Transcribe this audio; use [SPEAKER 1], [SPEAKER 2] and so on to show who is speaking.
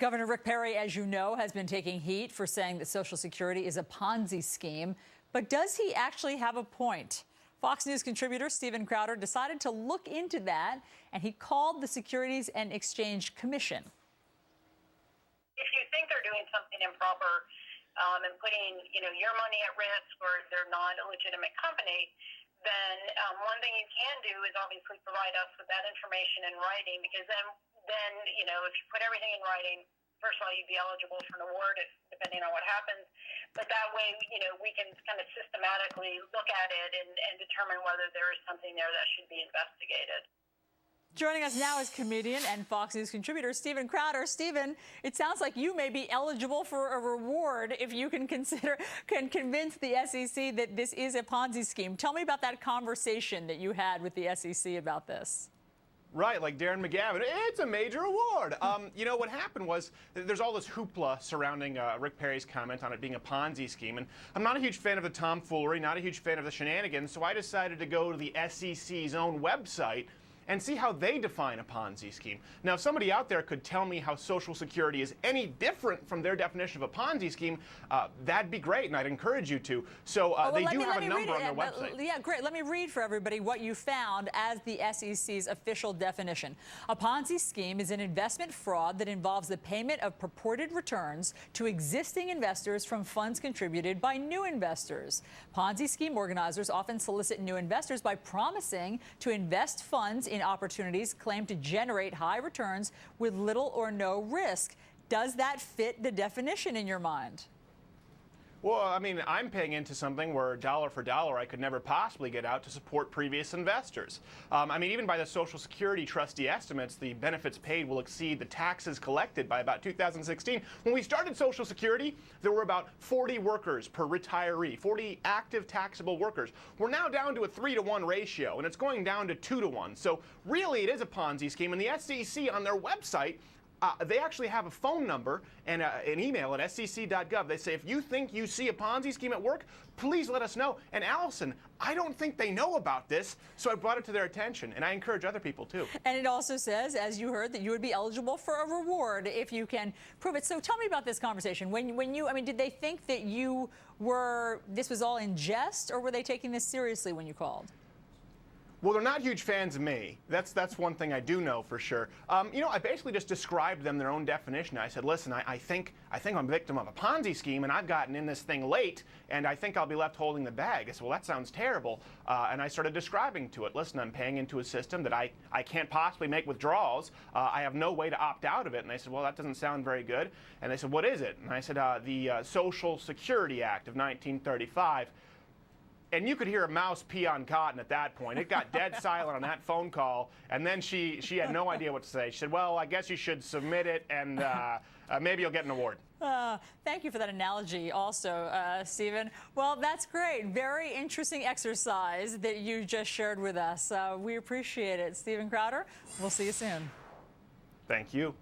[SPEAKER 1] Governor Rick Perry, as you know, has been taking heat for saying that Social Security is a Ponzi scheme. But does he actually have a point? Fox News contributor Steven Crowder decided to look into that, and he called the Securities and Exchange Commission.
[SPEAKER 2] If you think they're doing something improper and putting, your money at risk, or they're not a legitimate company, then one thing you can do is obviously provide us with that information in writing, because then if you put everything in writing, first of all, you'd be eligible for an award depending on what happens. But that way, we can kind of systematically look at it and determine whether there is something there that should be investigated.
[SPEAKER 1] Joining us now is comedian and Fox News contributor Steven Crowder. Steven, it sounds like you may be eligible for a reward if you can convince the SEC that this is a Ponzi scheme. Tell me about that conversation that you had with the SEC about this.
[SPEAKER 3] Right, like Darren McGavin, it's a major award. What happened was there's all this hoopla surrounding Rick Perry's comment on it being a Ponzi scheme. And I'm not a huge fan of the tomfoolery, not a huge fan of the shenanigans, so I decided to go to the SEC's own website and see how they define a Ponzi scheme. Now, if somebody out there could tell me how Social Security is any different from their definition of a Ponzi scheme, that'd be great, and I'd encourage you to. So they do have a number on their website.
[SPEAKER 1] Yeah, great. Let me read for everybody what you found as the SEC's official definition. A Ponzi scheme is an investment fraud that involves the payment of purported returns to existing investors from funds contributed by new investors. Ponzi scheme organizers often solicit new investors by promising to invest funds in opportunities claimed to generate high returns with little or no risk. Does that fit the definition in your mind?
[SPEAKER 3] Well, I'm paying into something where dollar for dollar I could never possibly get out to support previous investors. Even by the Social Security trustee estimates, the benefits paid will exceed the taxes collected by about 2016. When we started Social Security, there were about 40 workers per retiree, 40 active taxable workers. We're now down to a 3-to-1 ratio, and it's going down to 2-to-1. So really, it is a Ponzi scheme, and the SEC on their website, they actually have a phone number and an email at sec.gov. They say, if you think you see a Ponzi scheme at work, please let us know. And Alisyn, I don't think they know about this, so I brought it to their attention, and I encourage other people too.
[SPEAKER 1] And it also says, as you heard, that you would be eligible for a reward if you can prove it. So tell me about this conversation. Did they think that this was all in jest, or were they taking this seriously when you called?
[SPEAKER 3] Well, they're not huge fans of me. That's one thing I do know for sure. I basically just described them their own definition. I said, listen, I think I'm a victim of a Ponzi scheme, and I've gotten in this thing late, and I think I'll be left holding the bag. I said, well, that sounds terrible. And I started describing to it, listen, I'm paying into a system that I can't possibly make withdrawals. I have no way to opt out of it. And they said, well, that doesn't sound very good. And they said, what is it? And I said, the Social Security Act of 1935. And you could hear a mouse pee on cotton at that point. It got dead silent on that phone call, and then she had no idea what to say. She said, well, I guess you should submit it, and maybe you'll get an award.
[SPEAKER 1] Thank you for that analogy also, Steven. Well, that's great. Very interesting exercise that you just shared with us. We appreciate it. Steven Crowder, we'll see you soon.
[SPEAKER 3] Thank you.